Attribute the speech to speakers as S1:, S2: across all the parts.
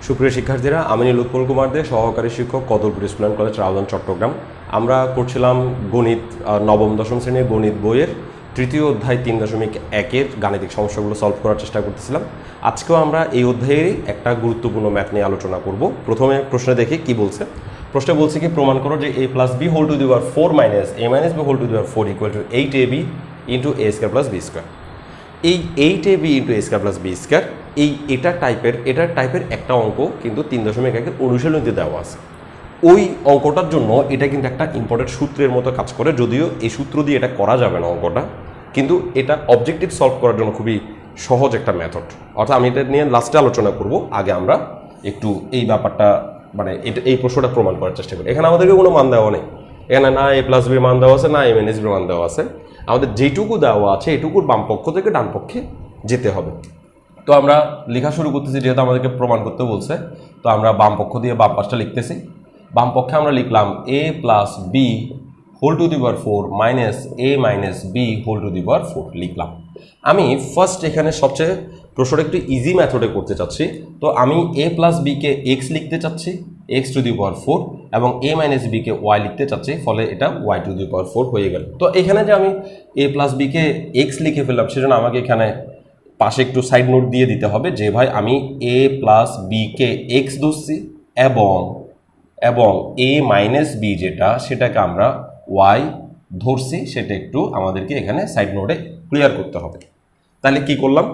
S1: সুপ্রিয় শিক্ষার্থীরা, আমি উৎপল কুমার দে, সহকারী শিক্ষক, কদলপুর স্কুল কলেজ, রাউজান, চট্টগ্রাম। আমরা করছিলাম গণিত নবম দশম শ্রেণীর গণিত বইয়ের তৃতীয় অধ্যায় 3.1-এর গাণিতিক সমস্যাগুলো সলভ করার চেষ্টা করতেছিলাম। আজকেও আমরা এই অধ্যায়েরই একটা গুরুত্বপূর্ণ ম্যাথ নিয়ে আলোচনা করব। প্রথমে প্রশ্নে দেখি কি বলছে। প্রশ্নে বলছে কি, প্রমাণ করো যে a + b whole to the power 4 minus a minus b whole to the power 4 equal to 8ab into a square plus b square. এই 8ab into a square plus b square এটার টাইপের একটা অঙ্ক কিন্তু 3.1-এর অনুশীলনীতে দেওয়া আছে। ওই অঙ্কটার জন্য এটা কিন্তু একটা ইম্পর্টেন্ট সূত্রের মতো কাজ করে, যদিও এই সূত্র দিয়ে এটা করা যাবে না অঙ্কটা, কিন্তু এটা অবজেক্টিভ সলভ করার জন্য খুবই সহজ একটা মেথড। অর্থাৎ আমি এটা নিয়ে লাস্টে আলোচনা করব, আগে আমরা একটু এই ব্যাপারটা এই প্রশ্নটা প্রমাণ করার চেষ্টা করি। এখানে আমাদেরকে কোনো মান দেওয়া নেই, এখানে না a + b মান দেওয়া আছে, না a - b মান দেওয়া আছে। আমাদের যেটুকু দেওয়া আছে এটুকুর বাম পক্ষ থেকে ডান পক্ষে যেতে হবে। তো আমরা লেখা শুরু করতেছি, যেহেতু আমাদেরকে প্রমাণ করতে বলছে। তো আমরা বাম পক্ষ দিয়ে বাম পাশটা লিখতেছি। বাম পক্ষে আমরা লিখলাম a + b whole to the power 4 minus a minus b whole to the power 4 লিখলাম। আমি ফার্স্ট এখানে সবচেয়ে প্রশ্নটা একটু ইজি মেথডে করতে চাচ্ছি। তো আমি a + b কে x লিখতে চাচ্ছি, x টু দি পাওয়ার 4, এবং a minus b K y লিখতে চাচ্ছি, ফলে এটা y টু দি পাওয়ার 4 হয়ে গেল। তো এখানে যে আমি a + b কে x লিখে ফেললাম, সেজন্য আমাকে এখানে পাশে একটু সাইড নোট দিয়ে দিতে হবে যে ভাই আমি a + b কে x ধরছি এবং a মাইনাস b সেটাকে আমরা y ধরছি, সেটা একটু আমাদেরকে এখানে সাইড নোটে ক্লিয়ার করতে হবে। তাহলে কি করলাম,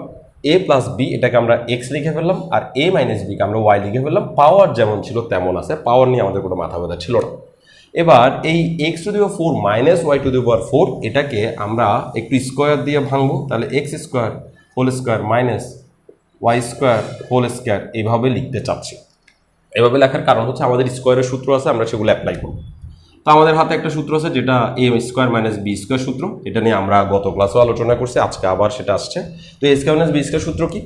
S1: a + b এটাকে আমরা x লিখে ফেললাম, আর a মাইনাস b কে আমরা y লিখে ফেললাম। পাওয়ার যেমন ছিল তেমন আছে, পাওয়ার নিয়ে আমাদের কোনো মাথা ব্যথা ছিল না। এবার এই x to the power 4 minus y to the power 4 এটাকে আমরা একটু স্কোয়ার দিয়ে ভাঙবো। তাহলে x square whole square minus y square whole square এইভাবে লিখতে চাচ্ছি। এভাবে লেখার কারণ হচ্ছে আমাদের স্কোয়ারের সূত্র আছে, আমরা সেগুলো অ্যাপ্লাই করব। তো আমাদের হাতে একটা সূত্র আছে, যেটা a square minus b square সূত্র। এটা নিয়ে আমরা গত ক্লাসেও আলোচনা করছি, আজকে আবার সেটা আসছে। তো a square minus b square সূত্র কি?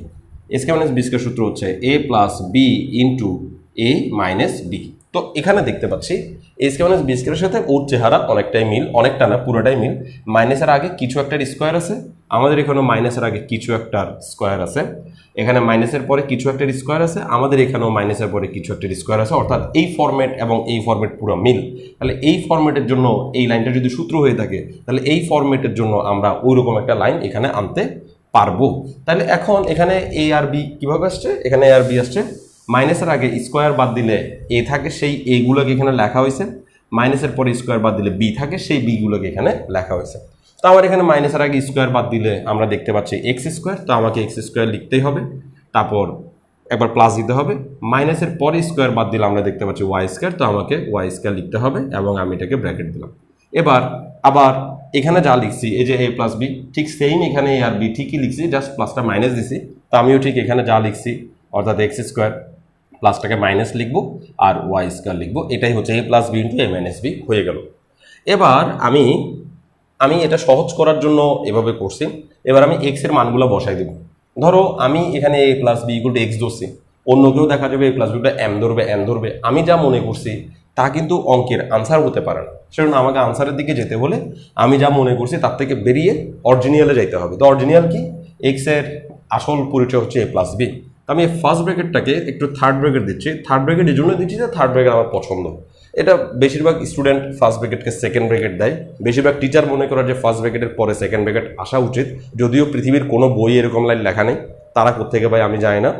S1: a square minus b square সূত্র হচ্ছে a + b into a minus b। তো এখানে দেখতে পাচ্ছি a স্কোয়ার মাইনাস b স্কোয়ারের সাথে ওর চেহারা অনেকটাই মিল, অনেকটা না, পুরোটাই মিল। মাইনাসের আগে কিছু একটা স্কোয়ার আছে, আমাদের এখানে মাইনাসের আগে কিছু একটা স্কোয়ার আছে, এখানে মাইনাসের পরে কিছু একটা স্কোয়ার আছে, আমাদের এখানেও মাইনাসের পরে কিছু একটা স্কোয়ার আছে। অর্থাৎ এই ফরম্যাট এবং এই ফরম্যাট পুরো মিল। তাহলে এই ফরম্যাটের জন্য এই লাইনটা যদি সূত্র হয়ে থাকে, তাহলে এই ফরম্যাটের জন্য আমরা ওইরকম একটা লাইন এখানে আনতে পারবো। তাহলে এখন এখানে a আর b কিভাবে আসছে? এখানে a আর b আসছে, মাইনাসের আগে স্কোয়ার বাদ দিলে a থাকে, সেই এগুলোকে এখানে লেখা হয়েছে। মাইনাসের পরে স্কোয়ার বাদ দিলে b থাকে, সেই বিগুলোকে এখানে লেখা হয়েছে। তো আমার এখানে মাইনাসের আগে স্কোয়ার বাদ দিলে আমরা দেখতে পাচ্ছি এক্স স্কোয়ার, তো আমাকে এক্স স্কোয়ার লিখতেই হবে, তারপর একবার প্লাস দিতে হবে। মাইনাসের পরে স্কোয়ার বাদ দিলে আমরা দেখতে পাচ্ছি ওয়াই স্কোয়ার, তো আমাকে ওয়াই স্কোয়ার লিখতে হবে এবং আমি এটাকে ব্র্যাকেট দিলাম। এবার আবার এখানে যা লিখছি, এই যে a + b, ঠিক সেম এখানে a আর b ঠিকই লিখছি, জাস্ট প্লাসটা মাইনাস দিছি। তো আমিও ঠিক এখানে যা লিখছি, অর্থাৎ এক্স স্কোয়ার প্লাসটাকে মাইনাস লিখবো আর ওয়াই স্কোয়ার লিখবো। এটাই হচ্ছে a + b into a minus b হয়ে গেল। এবার আমি এটা সহজ করার জন্য এভাবে করছি। এবার আমি এক্স এর মানগুলো বসাই দিব। ধরো আমি এখানে a + b = x ধরছি, অন্য কেউ দেখা যাবে a + b m ধরবে, n ধরবে। আমি যা মনে করছি তা কিন্তু অঙ্কের আনসার হতে পারে না, সেজন্য আমাকে আনসারের দিকে যেতে হলে আমি যা মনে করছি তার থেকে বেরিয়ে অরিজিনালে যাইতে হবে। তো অরিজিনাল কি? এক্স এর আসল পরিচয় হচ্ছে a + b। আমি ফার্স্ট ব্র্যাকেটটাকে একটু থার্ড ব্র্যাকেট দিচ্ছি। থার্ড ব্র্যাকেট এই জন্য দিচ্ছি যে থার্ড ব্র্যাকেট আমার পছন্দ। এটা বেশিরভাগ স্টুডেন্ট ফার্স্ট ব্র্যাকেটকে সেকেন্ড ব্র্যাকেট দেয়, বেশিরভাগ টিচার মনে করে যে ফার্স্ট ব্র্যাকেটের পরে সেকেন্ড ব্র্যাকেট আসা উচিত, যদিও পৃথিবীর কোনো বই এরকম লাইন লেখা নেই। তারা কোত্থেকে ভাই আমি জানি না।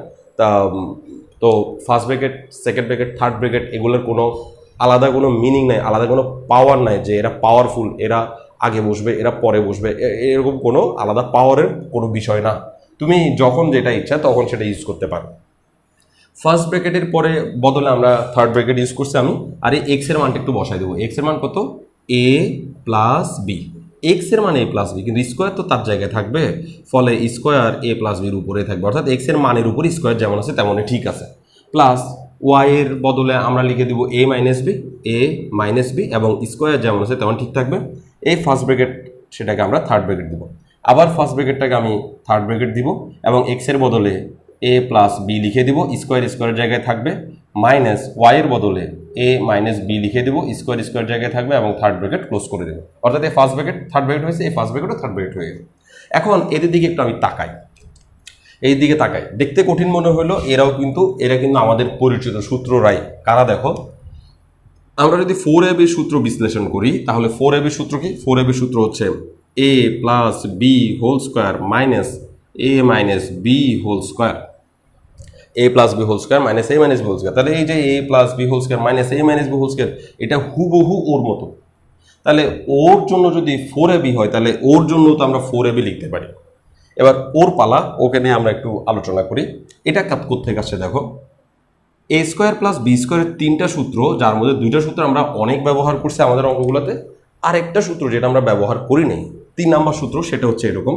S1: তো first bracket, second bracket, third bracket এগুলোর কোনো আলাদা কোনো মিনিং নাই, আলাদা কোনো পাওয়ার নাই যে এরা পাওয়ারফুল, এরা আগে বসবে, এরা পরে বসবে, এরকম কোনো আলাদা পাওয়ারের কোনো বিষয় না। তুমি যখন যেটা ইচ্ছা তখন সেটা ইউজ করতে পারো। ফার্স্ট ব্র্যাকেটের পরে বদলে আমরা থার্ড ব্র্যাকেট ইউজ করছি আমি। আর এই এক্স এর মানটা একটু বসাই দেবো। এক্স এর মান কত? a + b। এক্স এর মান a + b, কিন্তু স্কোয়ার তো তার জায়গায় থাকবে, ফলে স্কোয়ার a + b এর উপরে থাকবে। অর্থাৎ এক্স এর মানের উপর স্কোয়ার যেমন আছে তেমনই ঠিক আছে। প্লাস ওয়াই এর বদলে আমরা লিখে দিব a - b, এবং স্কোয়ার যেমন আছে তেমন ঠিক থাকবে। এই ফার্স্ট ব্র্যাকেট সেটাকে আমরা থার্ড ব্র্যাকেট দিব। আবার ফার্স্ট ব্র্যাকেটটাকে আমি থার্ড ব্র্যাকেট দিব এবং এক্স এর বদলে a + b লিখে দিব, স্কোয়ারের জায়গায় থাকবে, মাইনাস ওয়াই এর বদলে a - b লিখে দিব, স্কোয়ার জায়গায় থাকবে, এবং থার্ড ব্র্যাকেট ক্লোজ করে দেবো। অর্থাৎ এই ফার্স্ট ব্র্যাকেট থার্ড ব্র্যাকেট হয়েছে, এই ফার্স্ট ব্র্যাকেটও থার্ড ব্র্যাকেট হয়ে গেল। এখন এদের দিকে একটু আমি তাকাই। এই দিকে তাকাই, দেখতে কঠিন মনে হলো, এরা কিন্তু আমাদের পরিচিত সূত্ররাই। কারা দেখো, আমরা যদি 4ab সূত্র বিশ্লেষণ করি তাহলে 4ab সূত্র কি? 4ab সূত্র হচ্ছে a plus B whole square minus a minus B whole square, a plus B whole square minus a minus B whole square. তাহলে এই যে a plus B whole square minus a minus B whole square, এটা হুবহু ওর মতো। তাহলে ওর জন্য যদি 4ab হয় তাহলে ওর জন্য তো আমরা 4ab লিখতে পারি। এবার ওর পালা, ওকে নিয়ে আমরা একটু আলোচনা করি। এটা কোত্থেকে আসছে দেখো, এ স্কোয়ার প্লাস বি স্কোয়ারের 3টা সূত্র, যার মধ্যে 2টা সূত্র আমরা অনেক ব্যবহার করছি আমাদের অঙ্কগুলোতে, আর একটা সূত্র যেটা আমরা ব্যবহার করি নাই, 3 নাম্বার সূত্র, সেটা হচ্ছে এরকম,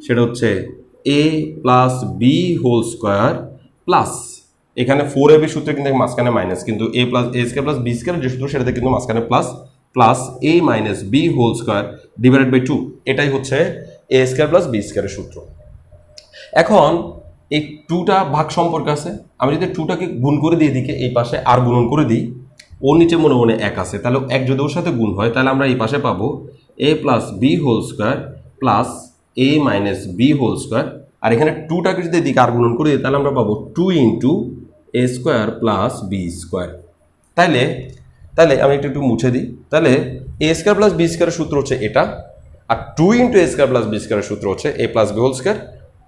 S1: সেটা হচ্ছে A plus B whole square plus, এখানে 4ab সূত্রে কিন্তু মাঝখানে মাইনাস, কিন্তু A square plus B square যে সূত্র সেটাতে কিন্তু মাঝখানে plus, plus A minus B whole square divided by 2, এটাই হচ্ছে এ স্কোয়ার প্লাস বি স্কোয়ারের সূত্র। এখন এই 2টা ভাগ সম্পর্ক আছে, আমি যদি 2টাকে গুণ করে দিই এদিকে, এই পাশে আর গুণন করে দিই, ওর নিচে মনে মনে 1 আছে, তাহলে 1 যদি ওর সাথে গুণ হয় তাহলে আমরা এই পাশে পাবো A plus B whole square plus A minus B whole square, আর এখানে 2টাকে যদি এদিকে আর গুণন করে দিই তাহলে আমরা পাবো 2 into A square plus B square. তাহলে আমি একটু মুছে দিই, তাহলে এ স্কোয়ার প্লাস বি স্কোয়ারের সূত্র হচ্ছে এটা, আর 2 into A square plus B স্কোয়ারের সূত্র হচ্ছে A plus B whole square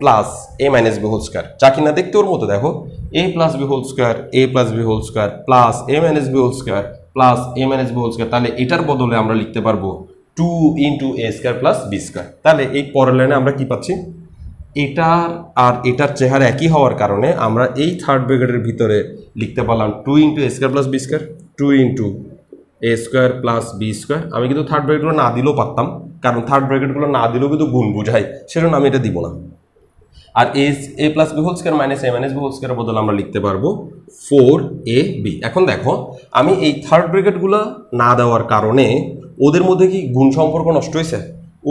S1: plus A minus B whole square. যা কিনা দেখতে ওর মতো, দেখো A plus B whole square, A plus B whole square plus A minus B whole square plus A minus B whole square. তাহলে এটার বদলে আমরা লিখতে পারবো 2 into A square plus B square. তাহলে এই পরের লাইনে আমরা কি পাচ্ছি, এটার আর এটার চেহারা একই হওয়ার কারণে আমরা এই থার্ড ব্র্যাকেটের ভিতরে লিখতে পারলাম 2 into A square plus B square, 2 into A square plus B square. আমি কিন্তু থার্ড ব্র্যাকেটগুলো না দিলেও পারতাম, কারণ থার্ড ব্র্যাকেটগুলো না দিলেও কিন্তু গুণ বুঝাই, সেজন্য আমি এটা দিব না। আর A plus B whole square minus A minus B whole স্কোয়ারের বদলে আমরা লিখতে পারবো 4ab। এখন দেখো, আমি এই থার্ড ব্র্যাকেটগুলো না দেওয়ার কারণে ওদের মধ্যে কি গুণ সম্পর্ক নষ্ট হয়েছে?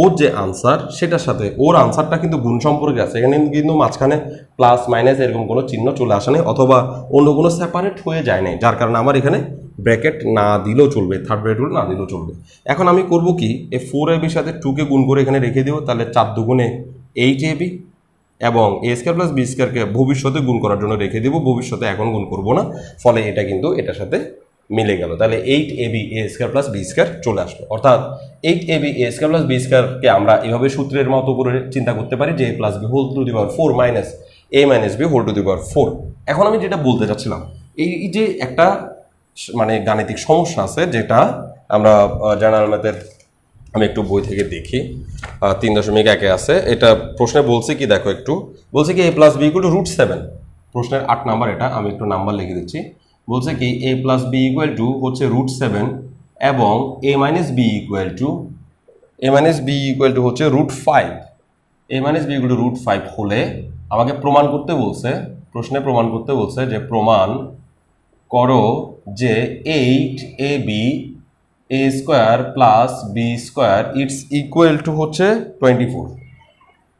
S1: ওর যে আনসার সেটার সাথে ওর আনসারটা কিন্তু গুণ সম্পর্কে আছে, এখানে কিন্তু মাঝখানে প্লাস মাইনাস এরকম কোনো চিহ্ন চলে আসে নাই, অথবা অন্য কোনো সেপারেট হয়ে যায় নাই, যার কারণে আমার এখানে ব্র্যাকেট না দিলেও চলবে, থার্ড ব্র্যাকেটগুলো না দিলেও চলবে। এখন আমি করব কি, এই 4ab সাথে 2কে গুণ করে এখানে রেখে দেবো, তাহলে 4 দুগুণে 8ab, এবং এ স্কোয়ার প্লাস বি স্কোয়ারকে ভবিষ্যতে গুণ করার জন্য রেখে দেবো, ভবিষ্যতে এখন গুণ করবো না, ফলে এটা কিন্তু এটার সাথে মিলে গেল। তাহলে 8ab এ স্কোয়ার প্লাস বি স্কোয়ার চলে আসলো, অর্থাৎ 8ab এ স্কোয়ার প্লাস বি স্কোয়ারকে আমরা এভাবে সূত্রের মতো করে চিন্তা করতে পারি যে A plus B whole to the power 4 minus A minus B whole to the power 4। এখন আমি যেটা বলতে চাচ্ছিলাম, এই যে একটা মানে গাণিতিক সমস্যা আছে যেটা আমরা জেনারেল ম্যাথের, আমি একটু বই থেকে দেখি, 3.1 আছে, এটা প্রশ্নে বলছে কি দেখো, একটু বলছে কি এ প্লাস বি ইকুয়াল টু √7, প্রশ্নের 8 নাম্বার, এটা আমি একটু নাম্বার লিখে দিচ্ছি। বলছে কি এ প্লাস বি ইকুয়াল টু হচ্ছে √7 এবং এ মাইনাস বি ইকুয়াল টু হচ্ছে √5, এ মাইনাস বি ইকুয়াল টু √5 হলে আমাকে প্রমাণ করতে বলছে, প্রশ্নে প্রমাণ করতে বলছে যে প্রমাণ করো যে 8ab A square plus B square it's equal to হচ্ছে 24,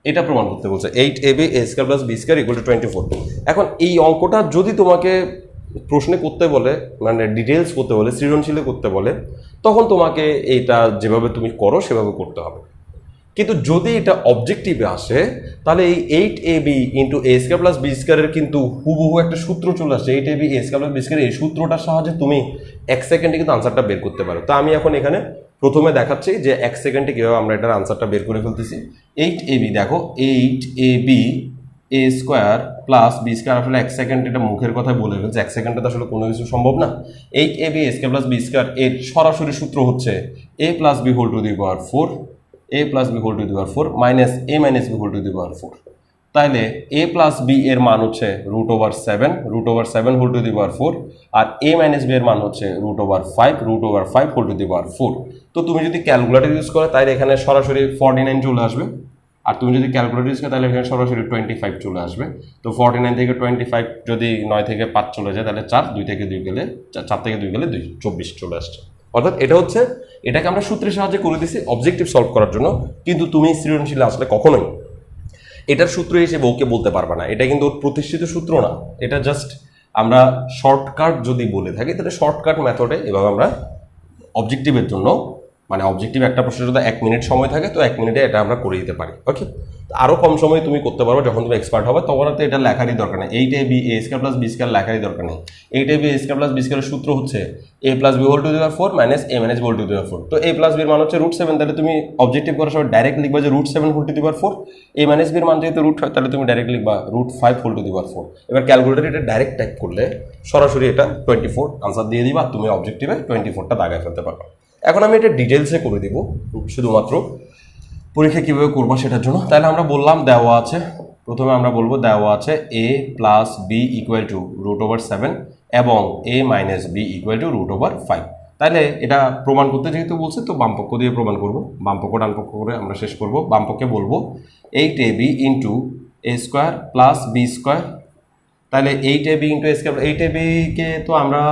S1: এটা প্রমাণ করতে বলছে 8ab A square plus B square equal to 24। এখন এই অঙ্কটা যদি তোমাকে প্রশ্নে করতে বলে, মানে ডিটেলস করতে বলে, সৃজনশীলে করতে বলে, তখন তোমাকে এইটা যেভাবে তুমি করো সেভাবে করতে হবে। কিন্তু যদি এটা অবজেক্টিভে আসে তাহলে এই 8ab into A square plus B স্কোয়ারের কিন্তু হুবহু একটা সূত্র চলে আসছে, 8ab এ স্কোয়ার প্লাস বি স্কোয়ার, এই সূত্রটার সাহায্যে তুমি 1 সেকেন্ডে কিন্তু আনসারটা বের করতে পারো। তো আমি এখন এখানে প্রথমে দেখাচ্ছি যে 1 সেকেন্ডে কীভাবে আমরা এটার আনসারটা বের করে ফেলতেছি। 8ab, দেখো 8ab এ স্কোয়ার প্লাস বি স্কোয়ার, আসলে 1 সেকেন্ড এটা মুখের কথায় বলে ফেলছে, 1 সেকেন্ডে তো আসলে কোনো কিছু সম্ভব না। 8ab এ স্কোয়ার প্লাস বি স্কোয়ার এর সরাসরি সূত্র হচ্ছে a plus B whole to the power 4, a plus B whole to the power 4 minus a minus B whole to the power 4। তাহলে a প্লাস বি এর মান হচ্ছে √7 হোল টু দি পাওয়ার 4, আর a minus B এর মান হচ্ছে √5 whole to the power 4। তো তুমি যদি ক্যালকুলেটর ইউজ করো তাহলে এখানে সরাসরি 49 চলে আসবে, আর তুমি যদি ক্যালকুলেটর ইউজ করো তাহলে এখানে সরাসরি 25 চলে আসবে। তো 49 থেকে 25 যদি 9 থেকে 5 চলে যায় তাহলে 4, 2 থেকে 2 গেলে 4 থেকে 2 গেলে 24 চলে আসছে। অর্থাৎ এটাকে আমরা সূত্রের সাহায্যে করে দিছি অবজেক্টিভ সলভ করার জন্য, কিন্তু তুমি সৃজনশীলে আসলে কখনোই এটার সূত্র হিসেবে ওকে বলতে পারবে না, এটা কিন্তু ওর প্রতিষ্ঠিত সূত্র না, এটা জাস্ট আমরা শর্টকাট যদি বলে থাকি তাহলে শর্টকাট মেথডে এভাবে আমরা অবজেক্টিভের জন্য, মানে অবজেক্টিভ একটা প্রশ্ন যদি 1 মিনিট সময় থাকে তো 1 মিনিটে এটা আমরা করে দিতে পারি। ওকে, আরও কম সময়ে তুমি করতে পারবে যখন তুমি এক্সপার্ট হবে, তখন তো এটা লেখারই দরকার নেই। 8ab a square plus b square লেখারই দরকার নেই। 8ab a square plus b স্কয়ারের সূত্র হচ্ছে a plus b whole to the power 4 minus a minus b whole to the power 4। তো a প্লাস b এর মান হচ্ছে √7, তাহলে তুমি অবজেক্টিভ করার সময় ডাইরেক্ট লিখবা যে √7 whole to the power 4। a minus b এর মান যেহেতু √5, তাহলে তুমি ডাইরেক্ট লিখবা √5 হোল টু দি পাওয়ার 4। এবার ক্যালকুলেটরে এটা ডাইরেক্ট টাইপ করলে সরাসরি এটা 24 আনসার দিয়ে দিবা, তুমি অবজেক্টিভে 24টা দাগায় ফেলতে পারবে। এখন আমি এটা ডিটেলসে করে দিব শুধুমাত্র পরীক্ষা কীভাবে করবো সেটার জন্য। তাহলে আমরা বললাম দেওয়া আছে, প্রথমে আমরা বলবো দেওয়া আছে a plus b equal to √7 এবং a minus b equal to √5। তাহলে এটা প্রমাণ করতে যেহেতু বলছে, তো বামপক্ষ দিয়ে প্রমাণ করবো, বামপক্ষ ডানপক্ষ করে আমরা শেষ করবো। বামপক্ষে বলবো 8ab into a square plus B square. তাহলে 8ab into a square, 8ab কে তো আমরা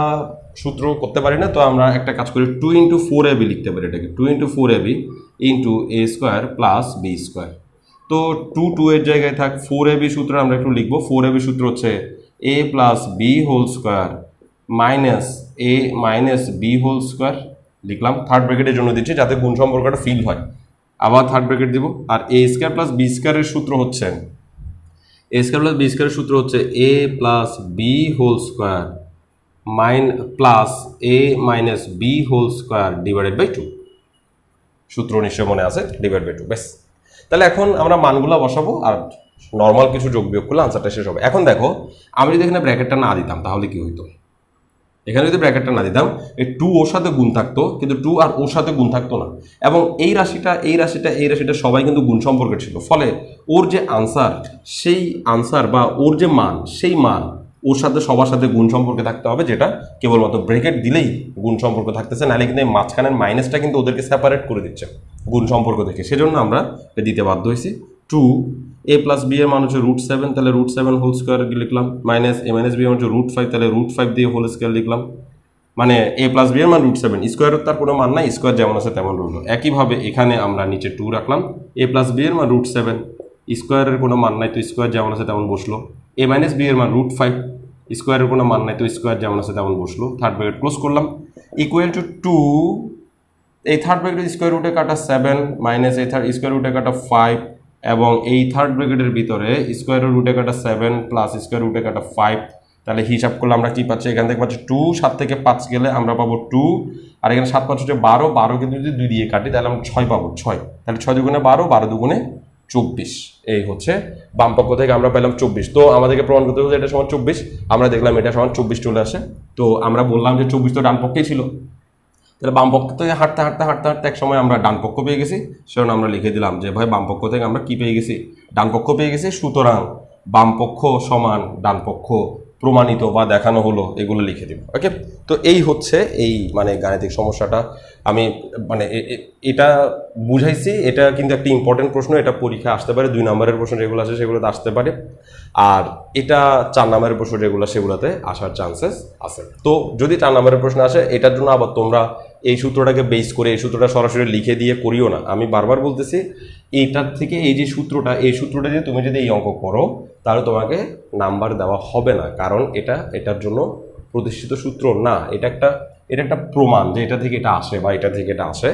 S1: সূত্র করতে পারি না, তো আমরা একটা কাজ করি 2 ইন্টু 4ab লিখতে পারি এটাকে, 2 into 4ab into a square plus B square. তো 2 এর জায়গায় থাক 4ab সূত্র আমরা একটু লিখবো। 4ab সূত্র হচ্ছে a plus B whole square minus a minus B whole square লিখলাম। থার্ড ব্র্যাকেটের জন্য দিচ্ছি যাতে গুণ সম্পর্কটা ফিল হয়। আবার থার্ড ব্র্যাকেট দিব। আর a স্কোয়ার প্লাস বি স্কোয়ারের সূত্র হচ্ছে a স্কোয়ার প্লাস বি স্কোয়ারের সূত্র হচ্ছে a plus B whole square plus a minus B whole square divided by 2। সূত্র নিশ্চয় মনে আছে, ডিভাইড বাই 2। বেশ, তাহলে এখন আমরা মানগুলো বসাবো আর নর্মাল কিছু যোগ বিয়োগ করলে আনসারটা শেষ হবে। এখন দেখো, আমি যদি এখানে ব্র্যাকেটটা না দিতাম তাহলে কি হইতো? এখানে যদি ব্র্যাকেটটা না দিতাম, এই 2 ওর সাথে গুণ থাকতো, কিন্তু 2 আর ওর সাথে গুণ থাকতো না। এবং এই রাশিটা সবাই কিন্তু গুণ সম্পর্কে ছিল। ফলে ওর যে আনসার, সেই আনসার বা ওর যে মান, সেই মান ওর সাথে সবার সাথে গুণ সম্পর্কে থাকতে হবে, যেটা কেবলমাত্র ব্র্যাকেট দিলেই গুণ সম্পর্ক থাকতেছে, নাহলে কিন্তু এই মাঝখানের মাইনাসটা কিন্তু ওদেরকে সেপারেট করে দিচ্ছে গুণ সম্পর্ক থেকে। সেজন্য আমরা দিতে বাধ্য হয়েছি। 2 a প্লাস বি এর মান হচ্ছে √7, তাহলে √7 হোল স্কোয়ার লিখলাম, মাইনাস a মাইনাস বি এর মান হচ্ছে √5, তাহলে √5 দিয়ে হোল স্কোয়ার লিখলাম। মানে a প্লাস বি এর মান √7, স্কোয়ারের তার কোনো মান নাই, স্কোয়ার যেমন আছে তেমন রইল। একইভাবে এখানে আমরা নিচে 2 রাখলাম, a প্লাস বি এর মান √7, স্কোয়ারের কোনো মান নাই, তো স্কোয়ার যেমন আছে তেমন বসলো। a মাইনাস বি এর মান √5, স্কোয়ারের কোনো মান নাই, তো স্কোয়ার যেমন আছে তেমন বসলো। থার্ড ব্র্যাকেট ক্লোজ করলাম, ইকুয়াল টু 2, এই থার্ড ব্র্যাকেটের স্কোয়ার রুটে কাটা 7 মাইনাস এই স্কোয়ার রুটে কাটা 5, এবং এই থার্ড ব্র্যাকেটের ভিতরে স্কোয়ার রুটে কাটা 7 প্লাস স্কোয়ার রুটে কাটা 5। তাহলে হিসাব করলে আমরা কি পাচ্ছি? এখান থেকে পাচ্ছি 2, 7 থেকে 5 গেলে আমরা পাবো 2, আর এখানে 7 5 হচ্ছে 12, 12 কিন্তু যদি 2 দিয়ে কাটি তাহলে আমরা 6 পাবো, 6। তাহলে 6 দুগুণে 12, 12 দুগুণে 24। এই হচ্ছে বাম পক্ষ থেকে আমরা পেলাম 24। তো আমাদেরকে প্রমাণ করতে হবে এটা সমান 24। আমরা দেখলাম এটা সমান 24 চলে আসে। তো আমরা বললাম যে 24 তো ডান পক্ষেই ছিল, তাহলে বাম পক্ষ থেকে হাঁটতে হাঁটতে হাঁটতে হাঁটতে এক সময় আমরা ডান পক্ষ পেয়ে গেছি। সেজন্য আমরা লিখে দিলাম যে ভাই বাম পক্ষ থেকে আমরা কি পেয়ে গেছি? ডান পক্ষ পেয়ে গেছি। সুতরাং বাম পক্ষ সমান ডান পক্ষ প্রমাণিত বা দেখানো হলো, এগুলো লিখে দিব। ওকে, তো এই হচ্ছে এই মানে গাণিতিক সমস্যাটা আমি মানে এটা বুঝাইছি। এটা কিন্তু একটা ইম্পর্টেন্ট প্রশ্ন, এটা পরীক্ষা আসতে পারে। 2 নম্বরের প্রশ্ন যেগুলো আছে সেগুলোতে আসতে পারে, আর এটা 4 নম্বরের প্রশ্ন যেগুলো সেগুলোতে আসার চান্সেস আছে। তো যদি 4 নম্বরের প্রশ্ন আসে, এটার জন্য আবার তোমরা এই সূত্রটাকে বেস করে এই সূত্রটা সরাসরি লিখে দিয়ে করিও না। আমি বারবার বলতেছি, এইটার থেকে এই যে সূত্রটা, এই সূত্রটা দিয়ে তুমি যদি এই অঙ্ক করো তাহলে তোমাকে নাম্বার দেওয়া হবে না, কারণ এটার জন্য প্রতিষ্ঠিত সূত্র না। এটা একটা প্রমাণ যে এটা থেকে এটা আসে বা এটা থেকে এটা আসে।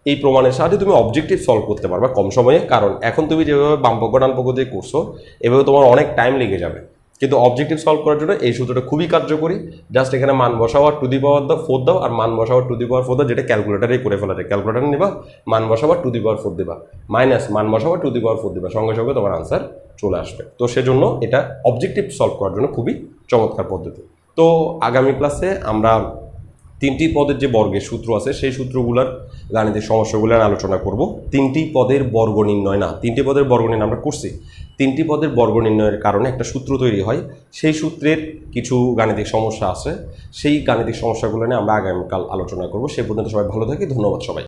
S1: এই প্রমাণের সাহায্যে তুমি অবজেক্টিভ সলভ করতে পারবে কম সময়ে, কারণ এখন তুমি যেভাবে বামপক্ষ ডানপক্ষ দিয়ে করছো এভাবে তোমার অনেক টাইম লেগে যাবে। কিন্তু অবজেক্টিভ সলভ করার জন্য এই সূত্রটা খুবই কার্যকরী। জাস্ট এখানে মান বসাও আর টু দি পাওয়ার 4 দাও, আর মান বসাও টু দি পাওয়ার 4 দাও, যেটা ক্যালকুলেটারেই করে ফেলা যায়। ক্যালকুলেটার নিবা, মান বসাও টু দি পাওয়ার 4 দিবা, মাইনাস মান বসাও টু দি পাওয়ার 4 দিবা, সঙ্গে সঙ্গে তোমার আনসার চলে আসবে। তো সেজন্য এটা অবজেক্টিভ সলভ করার জন্য খুবই চমৎকার পদ্ধতি। তো আগামী ক্লাসে আমরা 3টি পদের যে বর্গের সূত্র আছে সেই সূত্রগুলোর গাণিতিক সমস্যাগুলোর আলোচনা করব। 3টি পদের বর্গ নির্ণয় না, 3টি পদের বর্গ নির্ণয় আমরা করছি। 3টি পদের বর্গ নির্ণয়ের কারণে একটা সূত্র তৈরি হয়, সেই সূত্রের কিছু গাণিতিক সমস্যা আছে, সেই গাণিতিক সমস্যাগুলো নিয়ে আমরা আগামীকাল আলোচনা করব। সে পর্যন্ত সবাই ভালো থাকি, ধন্যবাদ সবাই।